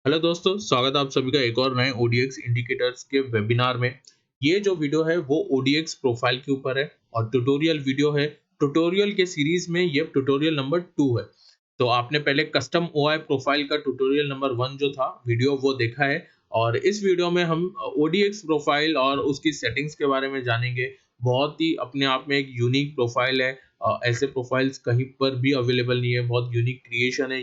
Hello दोस्तों, स्वागत है आप सभी का एक और नए ओडीएक्स इंडिकेटर्स के वेबिनार में। ये जो वीडियो है वो ओडीएक्स प्रोफाइल के ऊपर है और ट्यूटोरियल वीडियो है। ट्यूटोरियल के सीरीज में ये ट्यूटोरियल नंबर 2 है। तो आपने पहले कस्टम ओआई प्रोफाइल का ट्यूटोरियल नंबर 1 जो था वीडियो वो देखा है और इस वीडियो में हम ओडीएक्स प्रोफाइल और उसकी सेटिंग्स के बारे में जानेंगे। बहुत ही अपने आप में एक यूनिक प्रोफाइल है। ऐसे प्रोफाइल्स कहीं पर भी अवेलेबल नहीं है। बहुत यूनिक क्रिएशन है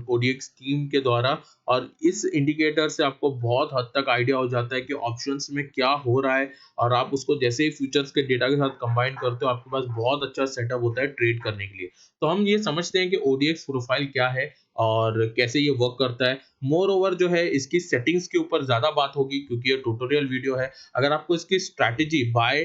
ओडीएक्स टीम के द्वारा और इस इंडिकेटर से आपको बहुत हद तक आइडिया हो जाता है कि ऑप्शंस में क्या हो रहा है और आप उसको जैसे ही फ्यूचर्स के डेटा के साथ कंबाइन करते हो आपके पास बहुत अच्छा सेटअप होता है ट्रेड करने के लिए। तो हम ये समझते हैं कि ओडीएक्स प्रोफाइल क्या है और कैसे ये वर्क करता है। मोर ओवर जो है इसकी सेटिंग्स के ऊपर ज़्यादा बात होगी क्योंकि ये ट्यूटोरियल वीडियो है। अगर आपको इसकी स्ट्रैटेजी बाय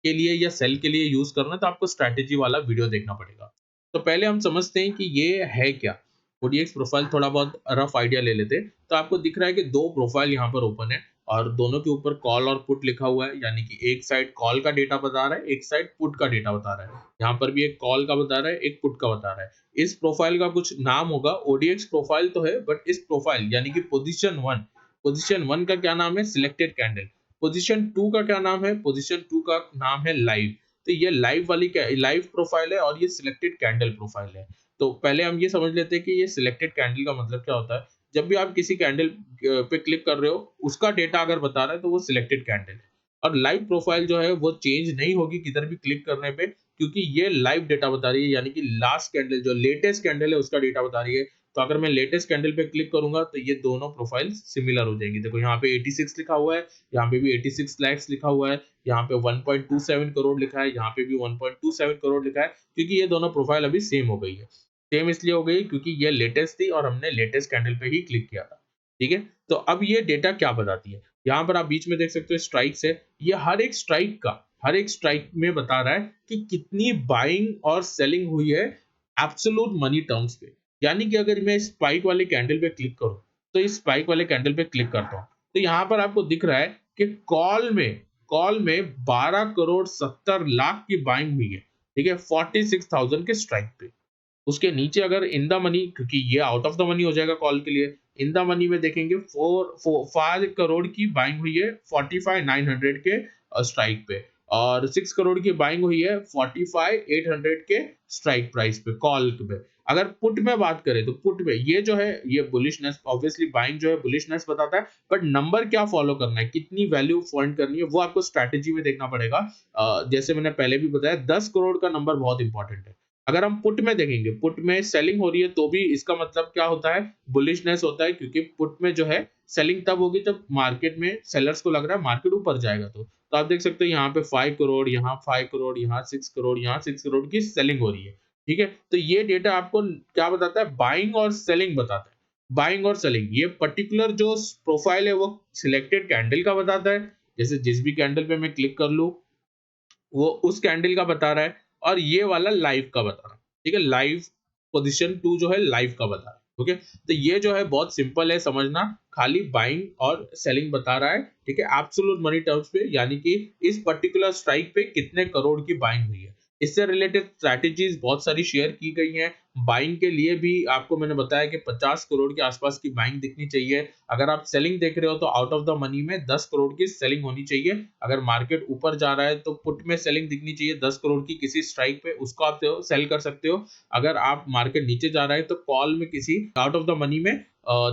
के लिए या सेल के लिए यूज़ करना है तो आपको स्ट्रैटेजी वाला वीडियो देखना पड़ेगा। तो पहले हम समझते हैं कि ये है क्या? ओडीएक्स प्रोफाइल थोड़ा बहुत रफ आइडिया ले लेते हैं। तो आपको दिख रहा है कि 2 प्रोफाइल यहाँ पर ओपन है और दोनों के ऊपर कॉल और पुट लिखा हुआ है, यानी कि एक साइड कॉल का डेटा बता रहा है, एक साइड पुट का डेटा बता रहा है। यहाँ पर भी एक कॉल का बता रहा है, एक पुट का बता रहा है। इस प्रोफाइल का कुछ नाम होगा, ओडीएक्स प्रोफाइल तो है बट इस प्रोफाइल यानी कि पोजीशन 1 का क्या नाम है? Selected candle. पोजीशन 2 का क्या नाम है? पोजीशन 2 का नाम है लाइव। तो ये लाइव वाली क्या लाइव प्रोफाइल है और ये सिलेक्टेड कैंडल प्रोफाइल है। तो पहले हम ये समझ लेते हैं कि ये सिलेक्टेड कैंडल का मतलब क्या होता है। जब भी आप किसी कैंडल पे क्लिक कर रहे हो उसका डेटा अगर बता रहा है तो वो सिलेक्टेड कैंडल है। और लाइव प्रोफाइल जो है वो चेंज नहीं होगी किधर भी क्लिक करने पे, क्योंकि ये लाइव डेटा बता रही है, यानी कि लास्ट कैंडल जो लेटेस्ट कैंडल है उसका डेटा बता रही है। तो अगर मैं लेटेस्ट कैंडल पे क्लिक करूंगा तो ये दोनों प्रोफाइल सिमिलर हो जाएंगी। देखो यहाँ पे 86 लिखा हुआ है, यहाँ पे भी 86 लैक्स लिखा हुआ है, यहाँ पे 1.27 करोड़ लिखा है, यहाँ पे भी 1.27 करोड़ लिखा है, क्योंकि ये दोनों प्रोफाइल अभी सेम हो गई है। सेम इसलिए हो गई क्योंकि ये लेटेस्ट थी और हमने लेटेस्ट कैंडल पे ही क्लिक किया था। ठीक है? तो अब ये डेटा क्या बताती है? यहाँ पर आप बीच में देख सकते हो स्ट्राइक्स है। ये हर एक स्ट्राइक में बता रहा है कि कितनी बाइंग और सेलिंग हुई है एब्सोल्यूट मनी टर्म्स पे। यानी कि अगर मैं स्पाइक वाले कैंडल पे क्लिक करूँ, तो इस स्पाइक वाले कैंडल पे क्लिक करता हूँ, तो यहाँ पर आपको दिख रहा है कि कॉल में 12 करोड़ 70 लाख की बाइंग हुई है। ठीक है? 46,000 के स्ट्राइक पे। उसके नीचे अगर इन द मनी, क्योंकि ये आउट ऑफ द मनी हो जाएगा कॉल के लिए, इन द मनी में देखेंगे 5 करोड़ की बाइंग हुई है 45,900 के स्ट्राइक पे और 6 करोड़ की बाइंग हुई है 45,800 के स्ट्राइक प्राइस पे कॉल पे। अगर पुट में बात करें तो पुट में ये जो है ये बुलिशनेस, ऑब्वियसली बाइंग जो है बुलिशनेस बताता है, बट नंबर क्या फॉलो करना है, कितनी वैल्यू फाइंड करनी है वो आपको स्ट्रैटेजी में देखना पड़ेगा। जैसे मैंने पहले भी बताया 10 करोड़ का नंबर बहुत इंपॉर्टेंट है। अगर हम पुट में देखेंगे, पुट में सेलिंग हो रही है तो भी इसका मतलब क्या होता है, बुलिशनेस होता है, क्योंकि पुट में जो है सेलिंग तब होगी जब मार्केट में सेलर्स को लग रहा है मार्केट ऊपर जाएगा। तो आप देख सकते हो यहाँ पे 5 करोड़, यहाँ 5 करोड़, यहाँ 6 करोड़, यहाँ 6 करोड़ की सेलिंग हो रही है। ठीक है? तो ये डेटा आपको क्या बताता है? बाइंग और सेलिंग बताता है। बाइंग और सेलिंग ये पर्टिकुलर जो प्रोफाइल है वो सिलेक्टेड कैंडल का बताता है। जैसे जिस भी कैंडल पे मैं क्लिक कर लूं वो उस कैंडल का बता रहा है और ये वाला लाइव का बता रहा है। ठीक है? लाइव पोजीशन 2 जो है लाइव का बता रहा है। ओके? तो ये जो है बहुत सिंपल है समझना, खाली बाइंग और सेलिंग बता रहा है। ठीक है? एब्सोल्यूट मनी टर्म्स पे, यानी कि इस पर्टिकुलर स्ट्राइक पे कितने करोड़ की बाइंग हुई है। इससे रिलेटेड स्ट्रैटेजीज बहुत सारी शेयर की गई हैं। बाइंग के लिए भी आपको मैंने बताया कि 50 करोड़ के आसपास की बाइंग दिखनी चाहिए। अगर आप सेलिंग देख रहे हो तो आउट ऑफ द मनी में 10 करोड़ की सेलिंग होनी चाहिए। अगर मार्केट ऊपर जा रहा है तो पुट में सेलिंग दिखनी चाहिए 10 करोड़ की किसी स्ट्राइक पे, उसको आप सेल कर सकते हो। अगर आप मार्केट नीचे जा रहा है तो कॉल में किसी आउट ऑफ द मनी में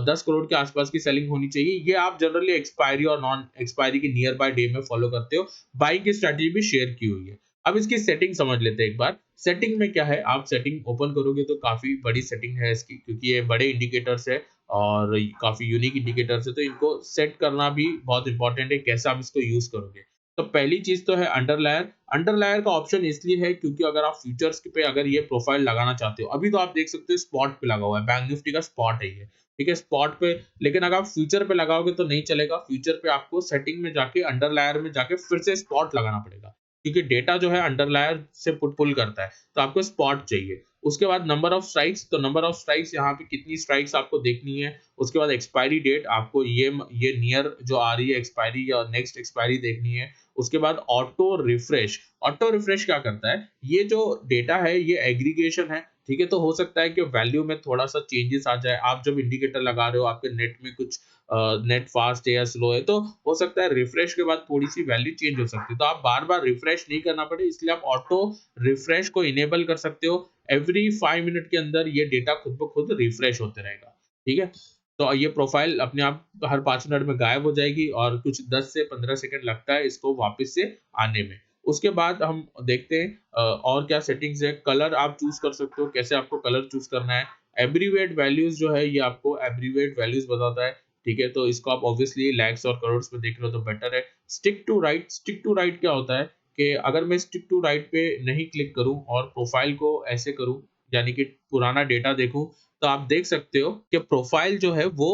10 करोड़ के आसपास की सेलिंग होनी चाहिए। ये आप जनरली एक्सपायरी और नॉन एक्सपायरी की नियर बाय डे में फॉलो करते हो। बाइंग की स्ट्रैटेजी भी शेयर की हुई है। अब इसकी सेटिंग समझ लेते हैं एक बार। सेटिंग में क्या है, आप सेटिंग ओपन करोगे तो काफी बड़ी सेटिंग है इसकी, क्योंकि ये बड़े इंडिकेटर्स है और काफी यूनिक इंडिकेटर्स है, तो इनको सेट करना भी बहुत इंपॉर्टेंट है कैसे आप इसको यूज करोगे। तो पहली चीज तो है अंडरलायर। अंडरलायर का ऑप्शन इसलिए है क्योंकि अगर आप फ्यूचर्स पे अगर ये प्रोफाइल लगाना चाहते हो, अभी तो आप देख सकते हो स्पॉट पे लगा हुआ है, बैंक निफ्टी का स्पॉट है ये। ठीक है? स्पॉट पे, लेकिन अगर आप फ्यूचर पे लगाओगे तो नहीं चलेगा। फ्यूचर पे आपको सेटिंग में जाके अंडरलायर में जाके फिर से स्पॉट लगाना पड़ेगा, क्योंकि डेटा जो है अंडरलायर से पुल करता है, तो आपको स्पॉट चाहिए। उसके बाद नंबर ऑफ स्ट्राइक्स, तो नंबर ऑफ स्ट्राइक्स यहाँ पे कितनी स्ट्राइक्स आपको देखनी है। उसके बाद एक्सपायरी डेट, आपको ये नियर जो आ रही है एक्सपायरी या नेक्स्ट एक्सपायरी देखनी है। उसके बाद ऑटो रिफ्रेश। ऑटो रिफ्रेश क्या करता है, ये जो डेटा है ये एग्रीगेशन है, ठीक है। तो हो सकता है कि वैल्यू में थोड़ा सा चेंजेस आ जाए। आप जब इंडिकेटर लगा रहे हो आपके नेट में कुछ नेट फास्ट है या स्लो है, तो हो सकता है रिफ्रेश के बाद थोड़ी सी वैल्यू चेंज हो सकती है। तो आप बार बार रिफ्रेश नहीं करना पड़े, इसलिए आप ऑटो रिफ्रेश को इनेबल कर सकते हो। एवरी 5 मिनट के अंदर ये डेटा खुद ब खुद रिफ्रेश होते रहेगा। ठीक है। तो ये प्रोफाइल अपने आप हर 5 मिनट में गायब हो जाएगी और कुछ 10 से 15 सेकंड लगता है इसको वापस से आने में। उसके बाद हम देखते हैं और क्या सेटिंग्स है। कलर आप चूज कर सकते हो, कैसे आपको कलर चूज करना है। एब्रीविएट वैल्यूज जो है ये आपको एब्रीविएट वैल्यूज बताता है। ठीक है। तो इसको आप ऑब्वियसली लैक्स और करोड़ में देख रहे हो तो बेटर है। Stick to right, stick to right क्या होता है कि अगर मैं स्टिक टू राइट पे नहीं क्लिक करूं और प्रोफाइल को ऐसे करूं, यानी कि पुराना डेटा देखूं, तो आप देख सकते हो कि प्रोफाइल जो है वो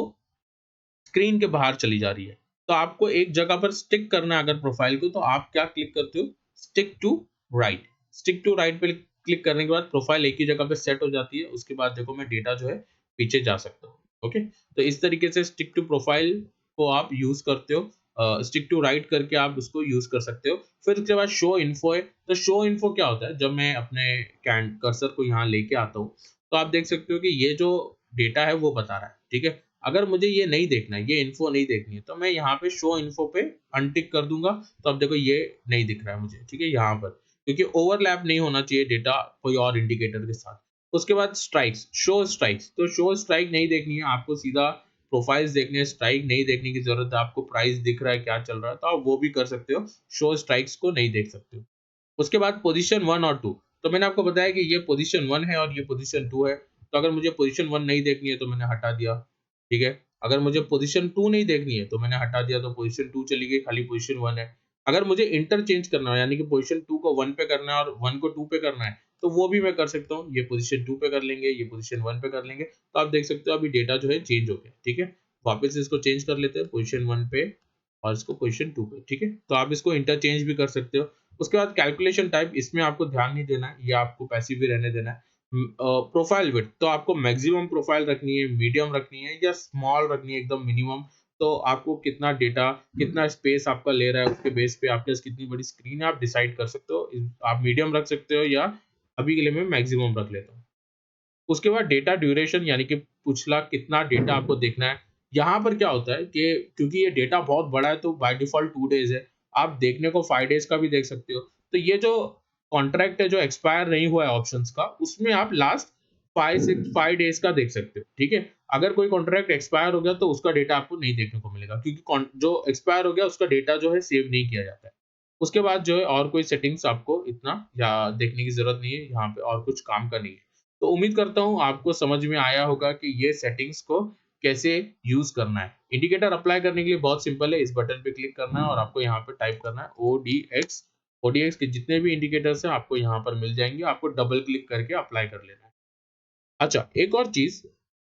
स्क्रीन के बाहर चली जा रही है। तो आपको एक जगह पर स्टिक करना है अगर प्रोफाइल को, तो आप क्या क्लिक करते हो, stick to right. Stick to right पे क्लिक करने के बाद प्रोफाइल एक ही जगह पे सेट हो जाती है। उसके बाद देखो मैं डेटा जो है पीछे जा सकता हूँ। ओके। तो इस तरीके से स्टिक टू प्रोफाइल को आप यूज करते हो। स्टिक टू राइट करके आप उसको यूज कर सकते हो। फिर उसके बाद शो इन्फो है। तो शो इन्फो क्या होता है, जब मैं अपने कर्सर को यहाँ लेके आता हूँ तो आप देख सकते हो कि ये जो डेटा है वो बता रहा है। ठीक है। अगर मुझे ये नहीं देखना है, ये इन्फो नहीं देखनी है, तो मैं यहाँ पे शो इन्फो पे अनटिक कर दूंगा। तो अब देखो ये नहीं दिख रहा है मुझे। ठीक है। यहाँ पर क्योंकि ओवरलैप नहीं होना चाहिए डेटा कोई और इंडिकेटर के साथ। उसके बाद स्ट्राइक्स, शो स्ट्राइक्स। तो शो स्ट्राइक नहीं देखनी है आपको, सीधा प्रोफाइल्स देखने हैं, स्ट्राइक नहीं देखने की जरूरत है। आपको प्राइस दिख रहा है क्या चल रहा है तो आप वो भी कर सकते हो, शो स्ट्राइक्स को नहीं देख सकते हो। उसके बाद पोजीशन 1 और 2। तो मैंने आपको बताया कि ये पोजीशन 1 है और ये पोजीशन 2 है। तो अगर मुझे पोजीशन 1 नहीं देखनी है तो मैंने हटा दिया। ठीक है। अगर मुझे पोजीशन 2 नहीं देखनी है तो मैंने हटा दिया, तो पोजीशन 2 चली गई, खाली पोजीशन 1 है। अगर मुझे इंटरचेंज करना है, यानी कि पोजीशन 2 को 1 पे करना है और 1 को 2 पे करना है, तो वो भी मैं कर सकता हूँ। ये पोजीशन 2 पे कर लेंगे, ये पोजीशन 1 पे कर लेंगे। तो आप देख सकते हो अभी डेटा जो है चेंज हो गया। ठीक है। वापस इसको चेंज कर लेते हैं पोजीशन 1 पे और इसको पोजीशन 2 पे। ठीक है। तो आप इसको इंटरचेंज भी कर सकते हो। उसके बाद कैलकुलेशन टाइप, इसमें आपको ध्यान नहीं देना है, ये आपको पैसिव भी रहने देना है। प्रोफाइल विड्थ, तो आपको मैक्सिमम प्रोफाइल रखनी है, मीडियम रखनी है या स्मॉल रखनी है एकदम मिनिमम। तो आपको कितना डेटा, कितना स्पेस आपका ले रहा है उसके बेस पे आपके पास कितनी बड़ी स्क्रीन है आप डिसाइड कर सकते हो। आप मीडियम रख सकते हो या अभी के लिए मैं मैक्सिमम रख लेता हूँ। उसके बाद डेटा ड्यूरेशन, यानी कि पिछला कितना डेटा आपको देखना है। यहाँ पर क्या होता है कि क्योंकि ये डेटा बहुत बड़ा है तो बाय डिफॉल्ट 2 डेज है। आप देखने को 5 डेज का भी देख सकते हो। तो ये जो कॉन्ट्रैक्ट है जो एक्सपायर नहीं हुआ है ऑप्शंस का, उसमें आप लास्ट 5 डेज का देख सकते हो। ठीक है। अगर कोई कॉन्ट्रैक्ट एक्सपायर हो गया तो उसका डेटा आपको नहीं देखने को मिलेगा, क्योंकि जो एक्सपायर हो गया उसका डेटा जो है सेव नहीं किया जाता है। उसके बाद जो है और कोई सेटिंग्स आपको इतना या देखने की जरूरत नहीं है, यहाँ पे और कुछ काम का नहीं है। तो उम्मीद करता हूँ आपको समझ में आया होगा कि ये सेटिंग्स को कैसे यूज करना है। इंडिकेटर अप्लाई करने के लिए बहुत सिंपल है, इस बटन पे क्लिक करना है और आपको यहाँ पे टाइप करना है ODX। ODX के जितने भी इंडिकेटर्स हैं आपको यहाँ पर मिल जाएंगे, आपको डबल क्लिक करके अप्लाई कर लेना है। अच्छा, एक और चीज,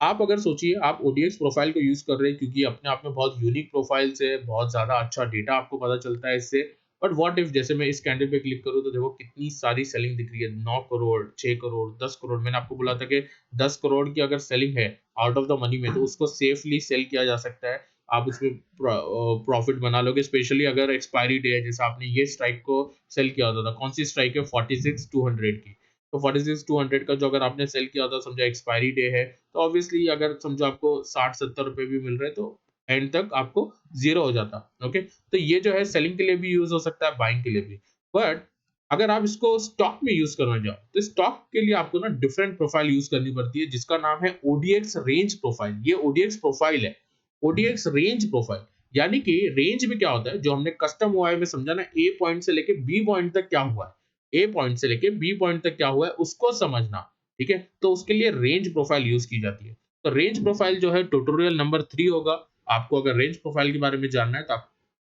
आप अगर सोचिए आप ODX प्रोफाइल को यूज कर रहे हैं क्योंकि अपने आप में बहुत यूनिक प्रोफाइल्स है, बहुत ज्यादा अच्छा डेटा आपको पता चलता है इससे। बट व्हाट इफ जैसे मैं इस कैंडल पे क्लिक करूं तो देखो कितनी सारी सेलिंग दिख रही है, 9 करोड़, 6 करोड़, 10 करोड़। मैंने आपको बोला था कि 10 करोड़ की अगर सेलिंग है आउट ऑफ द मनी में तो उसको सेफली सेल किया जा सकता है। आप उसमें प्रॉफिट बना लोगे, स्पेशली अगर एक्सपायरी डे है। जैसे आपने ये स्ट्राइक को सेल किया होता था, कौन सी स्ट्राइक है, 46,200 की। तो 46,200 का जो अगर आपने सेल किया था, समझो एक्सपायरी डे है, तो ऑब्वियसली अगर समझो आपको 60-70 रुपए भी मिल रहे हैं तो एंड तक आपको जीरो हो जाता। ओके। तो ये जो है सेलिंग के लिए भी यूज हो सकता है, बाइंग के लिए भी। बट अगर आप इसको स्टॉक में यूज करना चाहो तो स्टॉक के लिए आपको ना डिफरेंट प्रोफाइल यूज करनी पड़ती है, जिसका नाम है ODX रेंज प्रोफाइल। ये ODX प्रोफाइल है, ODX रेंज प्रोफाइल। यानी कि रेंज में क्या होता है, जो हमने कस्टम UI में समझा ना, A पॉइंट से लेके B पॉइंट तक क्या हुआ है, A पॉइंट से लेके B पॉइंट तक क्या हुआ है उसको समझना। ठीक है। तो उसके लिए रेंज प्रोफाइल यूज की जाती है। तो रेंज प्रोफाइल जो है ट्यूटोरियल नंबर 3 होगा। आपको अगर रेंज प्रोफाइल के बारे में जानना है तो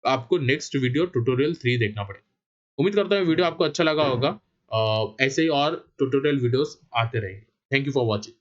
आपको नेक्स्ट वीडियो ट्यूटोरियल 3 देखना पड़ेगा। उम्मीद करता हूँ वीडियो आपको अच्छा लगा होगा। ऐसे ही और ट्यूटोरियल वीडियोस आते रहेंगे। Thank you for watching.